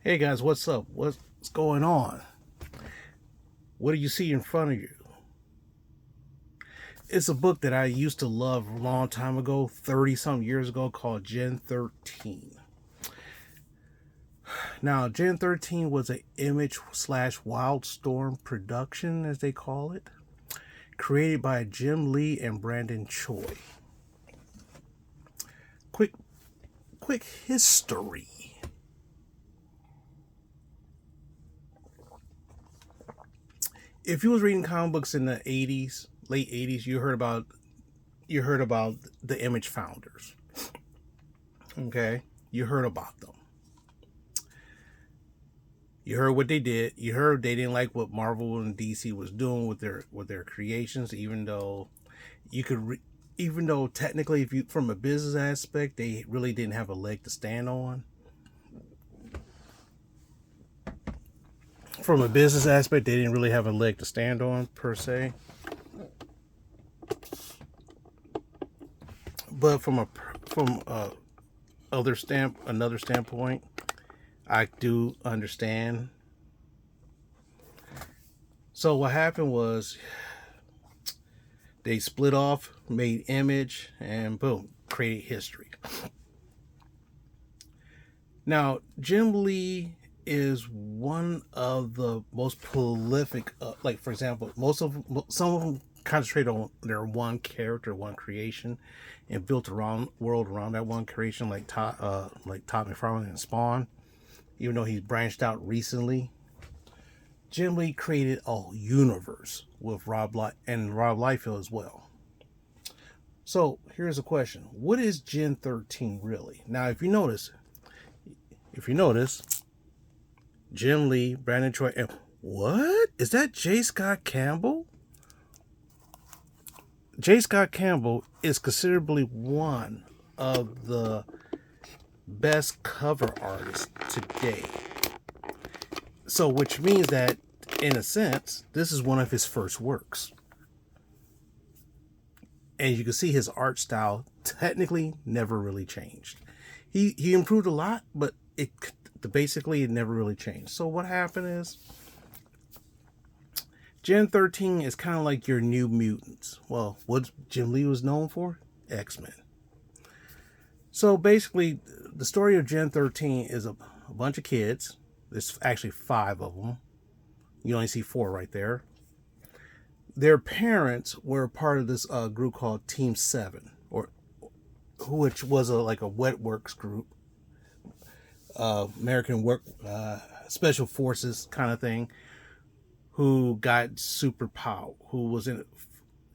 Hey guys, what's up? What's going on? What do you see in front of you? It's a book that I used to love a long time ago, 30 some years ago, called Gen 13. Now, Gen 13 was an image slash Wildstorm production, as they call it, created by Jim Lee and Brandon Choi. Quick, quick history. If you was reading comic books in the 80s, late 80s, you heard about the Image founders. Okay? You heard about them. You heard what they did. You heard they didn't like what Marvel and DC was doing with their creations, you could re- even though technically, if you from a business aspect, they really didn't have a leg to stand on. From a business aspect, they didn't really have a leg to stand on per se. But from another standpoint, I do understand. So what happened was they split off, made Image, and boom, created history. Now, Jim Lee is one of the most prolific. Like for example, some of them concentrate on their one character, one creation, and built around world around that one creation, like Todd McFarlane and Spawn. Even though he's branched out recently, Jim Lee created a universe with Rob Liefeld as well. So here's a question: what is Gen 13 really? Now, if you notice, Jim Lee, Brandon Troy, and what is that? J. Scott Campbell. J. Scott Campbell is considerably one of the best cover artists today. So, which means that, in a sense, this is one of his first works. And you can see his art style technically never really changed. He improved a lot, but it never really changed. So what happened is Gen 13 is kind of like your New Mutants. Well, what Jim Lee was known for? X-Men. So basically, the story of Gen 13 is a bunch of kids. There's actually 5 of them. You only see 4 right there. Their parents were part of this group called Team 7, which was like a wet works group, American work special forces kind of thing, who got superpower, who was in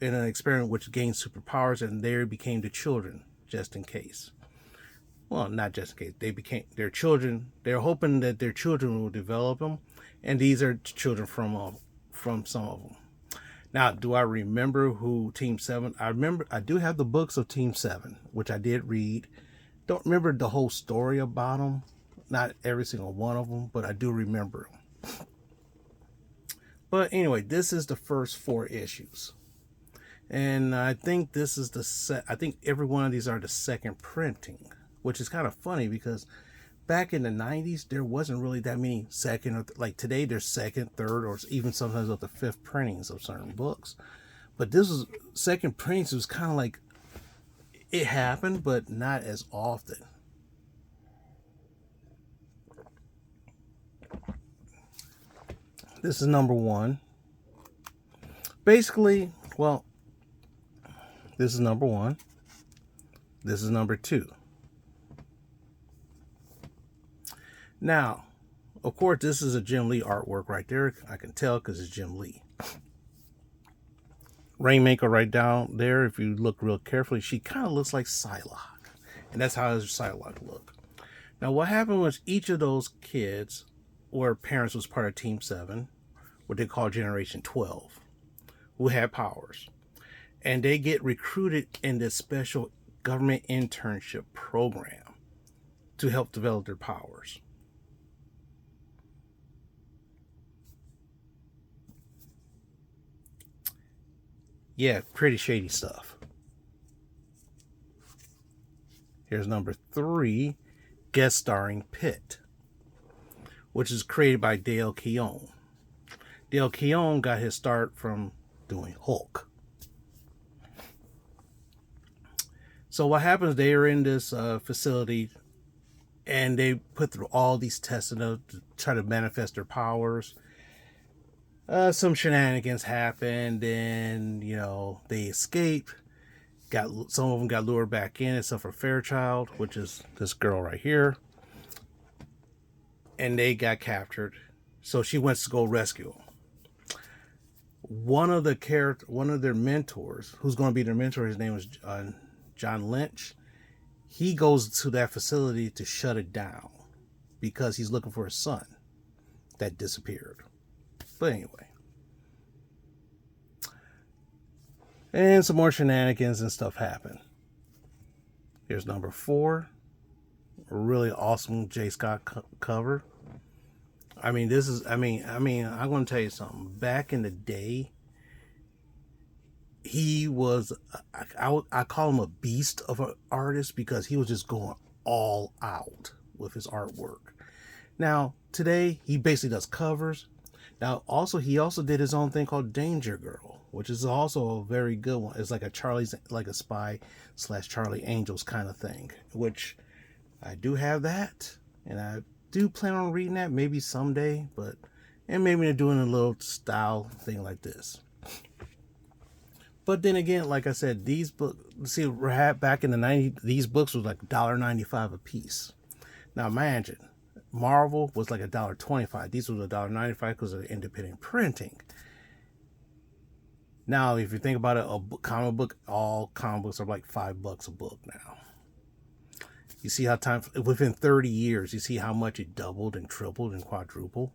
an experiment which gained superpowers, and they became the children just in case. Well, not just in case. They became their children. They're hoping that their children will develop them, and these are children from some of them. Now, do I remember who Team 7? I do have the books of Team 7, which I did read. Don't remember the whole story about them. Not every single one of them, but I do remember them. But anyway, this is the first 4 issues. And I think this is I think every one of these are the second printing, which is kind of funny because back in the 90s, there wasn't really that many second, or like today, there's second, third, or even sometimes up to 5th printings of certain books. But this was second printings. It was kind of like it happened, but not as often. This is number 1. Basically, well, this is number 1. This is number 2. Now, of course, this is a Jim Lee artwork right there. I can tell because it's Jim Lee. Rainmaker right down there, if you look real carefully, she kind of looks like Psylocke. And that's how his Psylocke look. Now, what happened was each of those kids or parents was part of Team 7, what they call Generation 12, who had powers. And they get recruited in this special government internship program to help develop their powers. Yeah, pretty shady stuff. Here's number 3, guest starring Pitt. which is created by Dale Keown. Dale Keown got his start from doing Hulk. So what happens, they are in this facility, and they put through all these tests to try to manifest their powers. Some shenanigans happened, and they escaped. Some of them got lured back in, except for Fairchild, which is this girl right here, and they got captured. So she wants to go rescue them. One of their mentors, who's going to be their mentor, his name is John Lynch. He goes to that facility to shut it down because he's looking for his son that disappeared. But anyway. And some more shenanigans and stuff happen. Here's number 4. A really awesome J. Scott cover. I'm going to tell you something. Back in the day, he was, I call him a beast of an artist because he was just going all out with his artwork. Now, today, he basically does covers. Now, he also did his own thing called Danger Girl, which is also a very good one. It's like a spy / Charlie Angels kind of thing, which I do have that, and I do plan on reading that maybe someday, and maybe doing a little style thing like this. But then again, like I said, these books, back in the 90s, these books was like $1.95 a piece. Now imagine, Marvel was like $1.25. These was $1.95 because of the independent printing. Now, if you think about it, all comic books are like $5 a book now. You see how within 30 years, you see how much it doubled and tripled and quadrupled.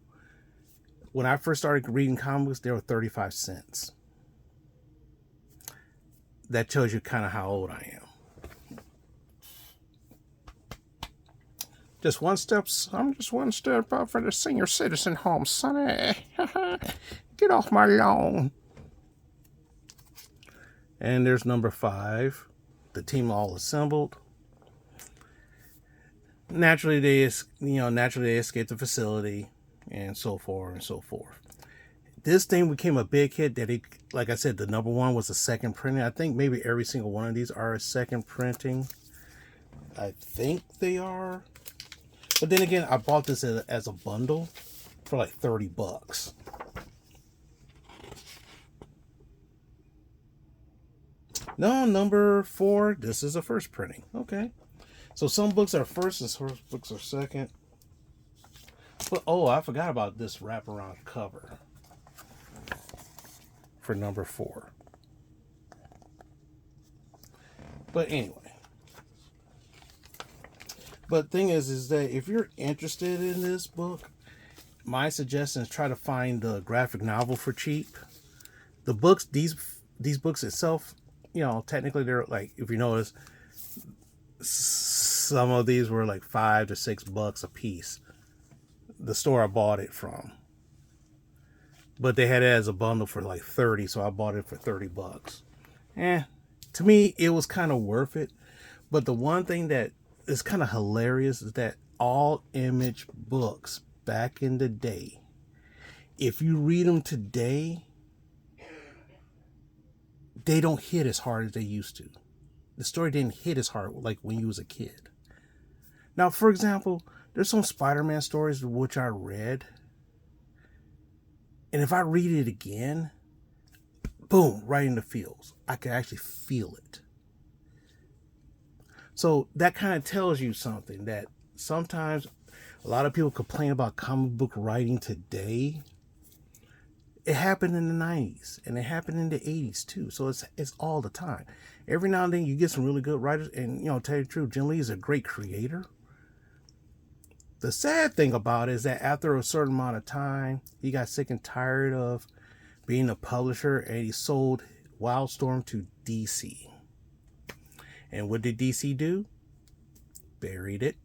When I first started reading comics, they were 35 cents. That tells you kind of how old I am. I'm just one step up for the senior citizen home, sonny. Get off my lawn. And there's number 5. The team all assembled. Naturally, they escaped the facility, and so forth and so forth. This thing became a big hit like I said, the number 1 was a second printing. I think maybe every single one of these are a second printing. I think they are. But then again, I bought this as a bundle for like $30. No, number 4, this is a first printing. Okay. So some books are first and some books are second. But, I forgot about this wraparound cover for number 4. But anyway. But thing is that if you're interested in this book, my suggestion is try to find the graphic novel for cheap. The books, these books itself, technically they're like, if you notice, some of these were like $5 to $6 a piece. The store I bought it from. But they had it as a bundle for like $30, so I bought it for $30. To me, it was kind of worth it. But the one thing that is kind of hilarious is that all Image books back in the day, if you read them today, they don't hit as hard as they used to. The story didn't hit as hard like when you was a kid. Now, for example, there's some Spider-Man stories which I read, and if I read it again, boom, right in the feels. I can actually feel it. So that kind of tells you something, that sometimes a lot of people complain about comic book writing today. It happened in the 90s, and it happened in the 80s too. So it's all the time. Every now and then you get some really good writers, and tell you the truth, Jim Lee is a great creator. The sad thing about it is that after a certain amount of time, he got sick and tired of being a publisher, and he sold Wildstorm to DC. And what did DC do? Buried it.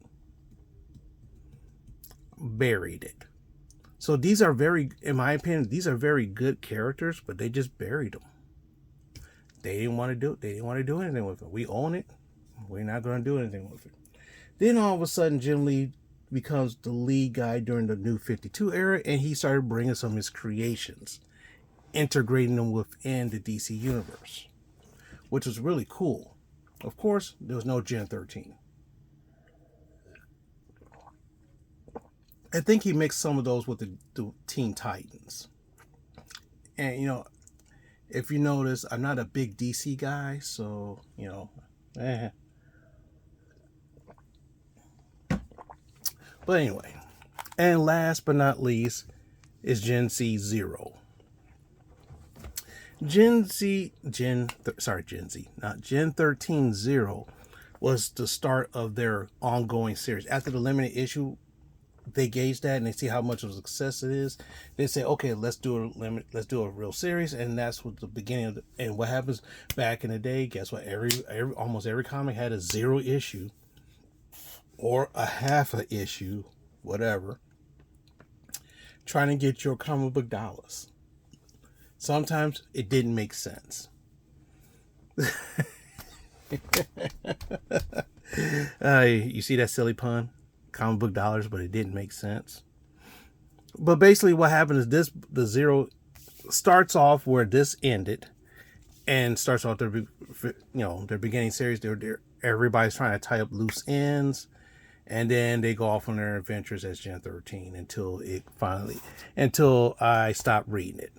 So these are in my opinion, these are very good characters, but they just buried them. They didn't want to do it. They didn't want to do anything with it. We own it. We're not going to do anything with it. Then all of a sudden, Jim Lee becomes the lead guy during the New 52 era, and he started bringing some of his creations, integrating them within the DC universe, which was really cool. Of course, there was no Gen 13. I think he mixed some of those with the Teen Titans. And, you know, if you notice, I'm not a big DC guy, so, you know, But anyway, and last but not least is Gen Z Zero. Gen 13 Zero was the start of their ongoing series. After the limited issue, they gauge that and they see how much of a success it is. They say, okay, let's do a real series, and that's what the beginning of and what happens back in the day. Guess what? Almost every comic had a 0 issue or a half a issue, whatever, trying to get your comic book dollars. Sometimes it didn't make sense. You see that silly pun? Comic book dollars, but it didn't make sense. But basically what happened is the Zero starts off where this ended and starts off their beginning series. Everybody's trying to tie up loose ends, and then they go off on their adventures as Gen 13 until I stop reading it.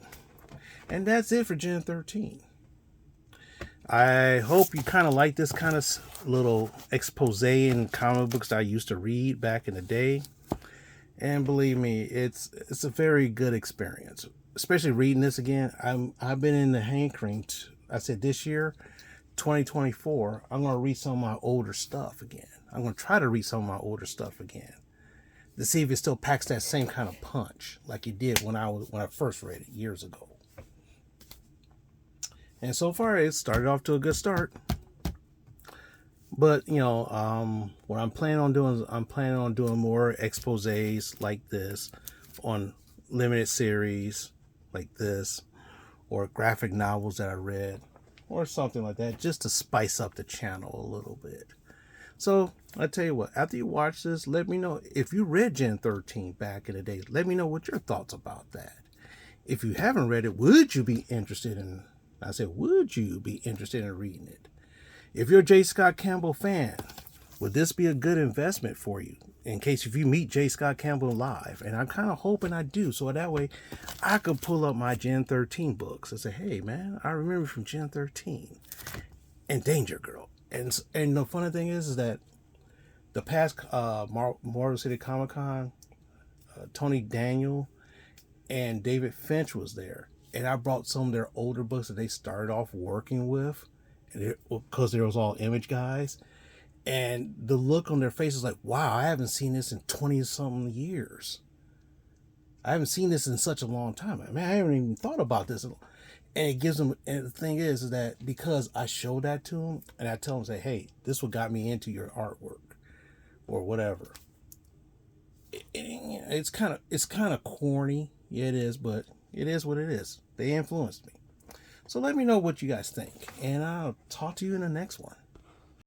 And that's it for Gen 13. I hope you kind of like this kind of little expose in comic books that I used to read back in the day. And believe me, it's a very good experience, especially reading this again. I've been in the hankering. I said this year, 2024, I'm going to read some of my older stuff again. I'm going to try to read some of my older stuff again to see if it still packs that same kind of punch like it did when I first read it years ago. And so far, it started off to a good start. But, what I'm planning on doing is I'm planning on doing more exposés like this on limited series like this, or graphic novels that I read, or something like that, just to spice up the channel a little bit. So, I tell you what, after you watch this, let me know if you read Gen 13 back in the day. Let me know what your thoughts about that. If you haven't read it, would you be interested in reading it? If you're a J. Scott Campbell fan, would this be a good investment for you? In case if you meet J. Scott Campbell live, and I'm kind of hoping I do, so that way I could pull up my Gen 13 books and say, hey man, I remember from Gen 13 and Danger Girl. And the funny thing is that the past Motor City Comic Con, Tony Daniel and David Finch was there. And I brought some of their older books that they started off working with, because there was all Image guys. And the look on their faces like, wow, I haven't seen this in 20-something years. I haven't seen this in such a long time. I haven't even thought about this. And it gives them, and the thing is that because I show that to them, and I tell them, say, hey, this is what got me into your artwork, or whatever. It's kind of corny. Yeah, it is, but it is what it is. They influenced me. So let me know what you guys think, and I'll talk to you in the next one.